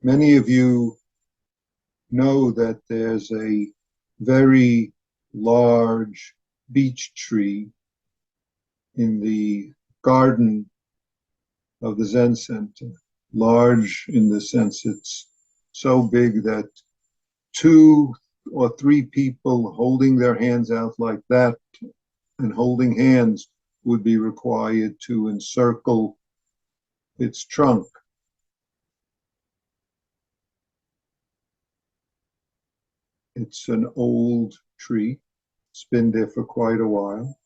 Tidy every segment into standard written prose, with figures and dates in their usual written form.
Many of you know that there's a very large beech tree in the garden of the Zen Center. Large in the sense it's so big that 2 or 3 people holding their hands out like that and holding hands would be required to encircle its trunk. It's an old tree. It's been there for quite a while.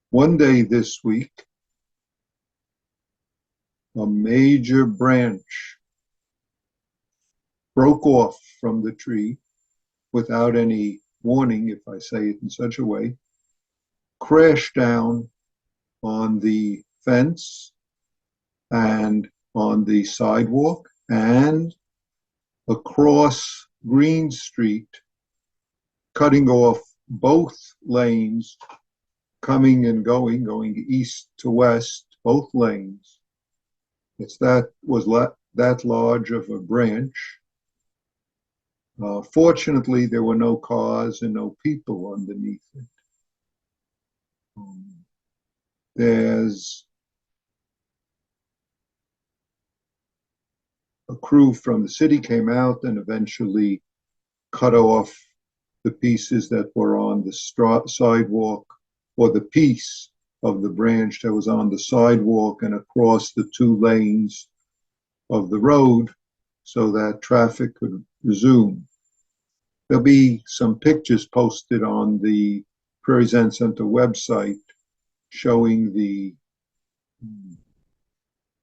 One day this week, a major branch broke off from the tree without any warning, if I say it in such a way, crashed down on the fence and on the sidewalk and across Green Street, cutting off both lanes, coming and going east to west, both lanes. That large of a branch. Fortunately, there were no cars and no people underneath it. There's a crew from the city came out and eventually cut off the pieces that were on the sidewalk, or the piece of the branch that was on the sidewalk and across the 2 lanes of the road so that traffic could resume. There'll be some pictures posted on the Prairie Zen Center website showing the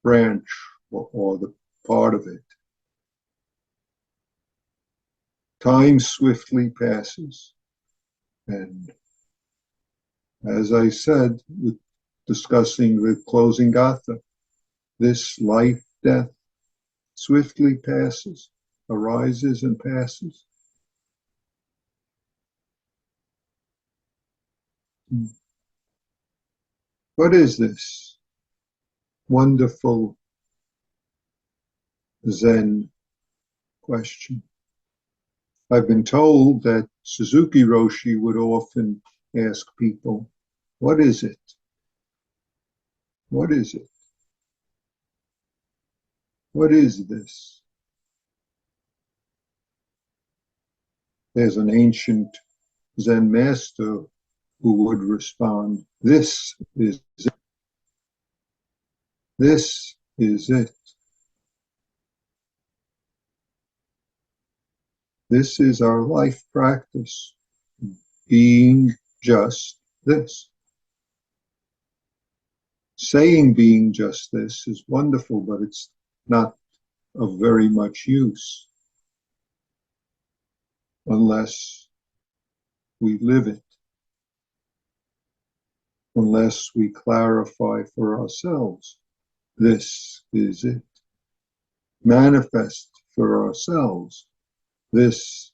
branch or the part of it. Time swiftly passes, and as I said, discussing the closing gatha, this life, death, swiftly passes, arises and passes. What is this wonderful Zen question? I've been told that Suzuki Roshi would often ask people, what is it? What is it? What is this? There's an ancient Zen master who would respond, this is it. This is it. This is our life practice, being just this. Saying being just this is wonderful, but it's not of very much use unless we live it, unless we clarify for ourselves, this is it. Manifest for ourselves, this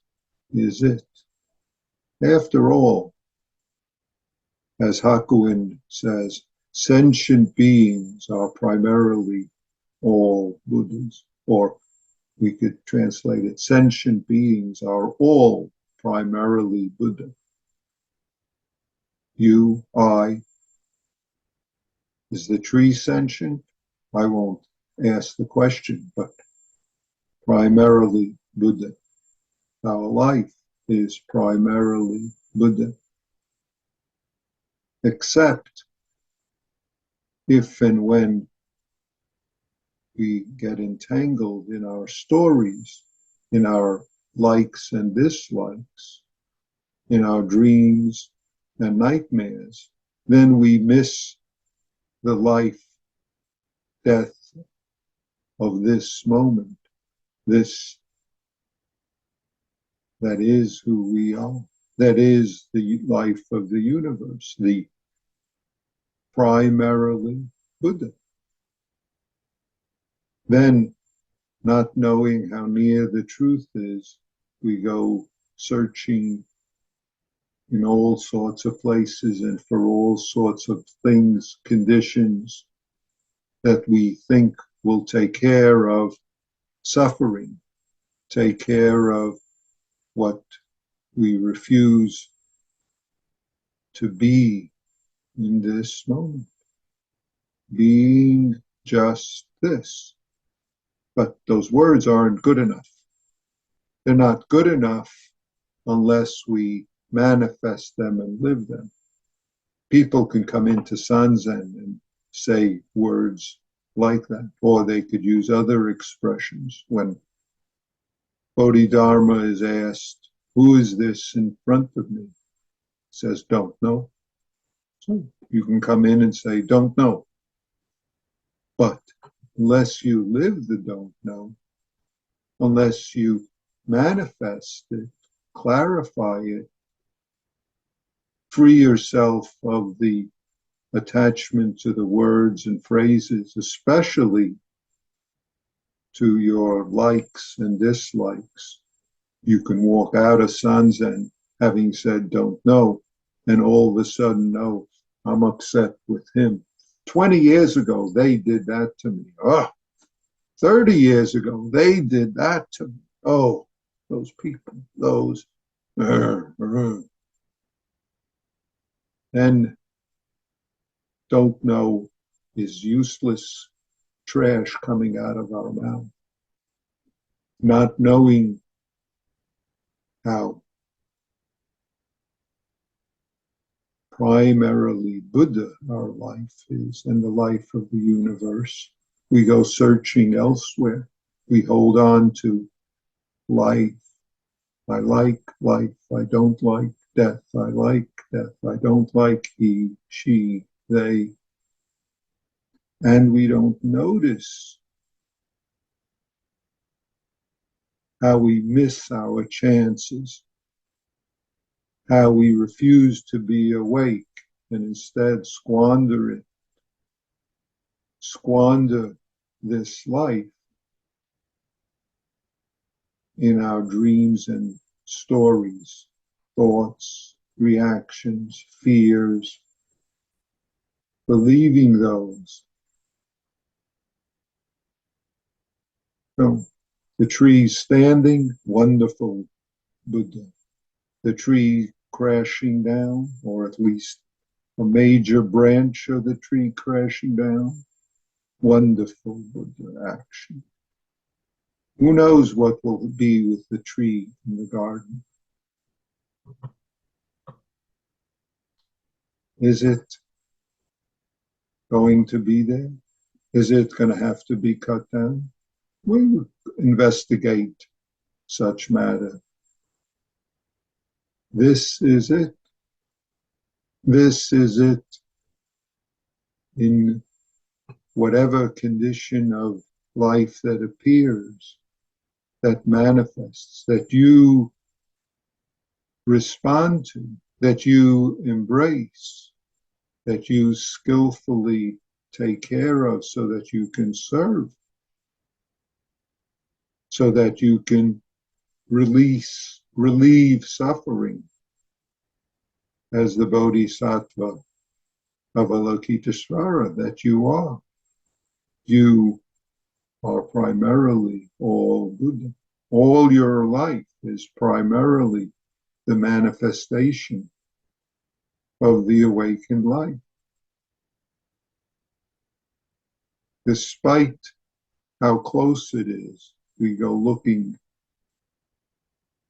is it. After all, as Hakuin says, sentient beings are primarily all Buddhas, or we could translate it, sentient beings are all primarily Buddha. You, I. Is the tree sentient? I won't ask the question, but primarily Buddha. Our life is primarily Buddha. Except if and when we get entangled in our stories, in our likes and dislikes, in our dreams and nightmares, then we miss the life, death of this moment, this that is who we are, that is the life of the universe, the primarily Buddha. Then, not knowing how near the truth is, we go searching in all sorts of places and for all sorts of things, conditions that we think will take care of suffering, take care of what we refuse to be in this moment, being just this. But those words aren't good enough. They're not good enough unless we manifest them and live them. People can come into Sanzen and say words like that, or they could use other expressions. When Bodhidharma is asked, "Who is this in front of me?" He says, "Don't know." So you can come in and say, "Don't know." But unless you live the don't know, unless you manifest it, clarify it, free yourself of the attachment to the words and phrases, especially to your likes and dislikes, you can walk out of Sanzen having said don't know, and all of a sudden, no, I'm upset with him. 20 years ago, they did that to me. Oh, 30 years ago, they did that to me. Oh, those people, those. And don't know is useless trash coming out of our mouth. Not knowing how primarily Buddha our life is and the life of the universe. We go searching elsewhere. We hold on to life. I like life. I don't like death. I like death. I don't like he, she, they. And we don't notice how we miss our chances, how we refuse to be awake and instead squander this life in our dreams and stories, thoughts, reactions, fears, believing those. So the tree standing, wonderful Buddha. The tree crashing down, or at least a major branch of the tree crashing down, wonderful Buddha action. Who knows what will be with the tree in the garden? Is it going to be there? Is it going to have to be cut down? We would investigate such matter. This is it. This is it. In whatever condition of life that appears, that manifests, that you respond to, that you embrace, that you skillfully take care of so that you can serve, so that you can relieve suffering as the Bodhisattva of Avalokitesvara that you are. You are primarily all Buddha. All your life is primarily the manifestation of the awakened life. Despite how close it is, we go looking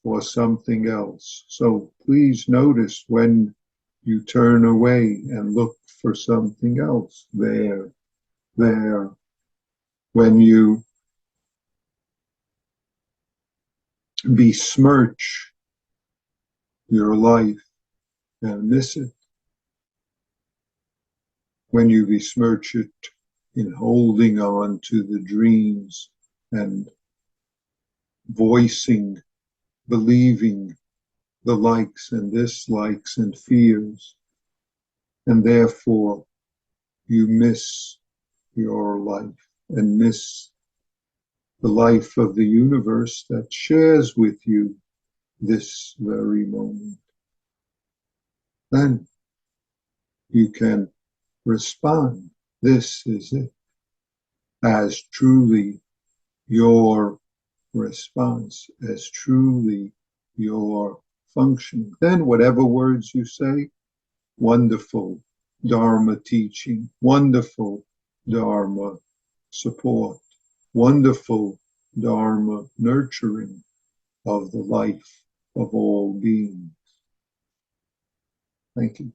for something else. So please notice when you turn away and look for something else there. When you besmirch your life and miss it. When you besmirch it in holding on to the dreams and voicing, believing the likes and dislikes and fears, and therefore you miss your life and miss the life of the universe that shares with you this very moment. Then you can respond, this is it, as truly your response as truly your functioning. Then whatever words you say, wonderful Dharma teaching, wonderful Dharma support, wonderful Dharma nurturing of the life of all beings. Thank you.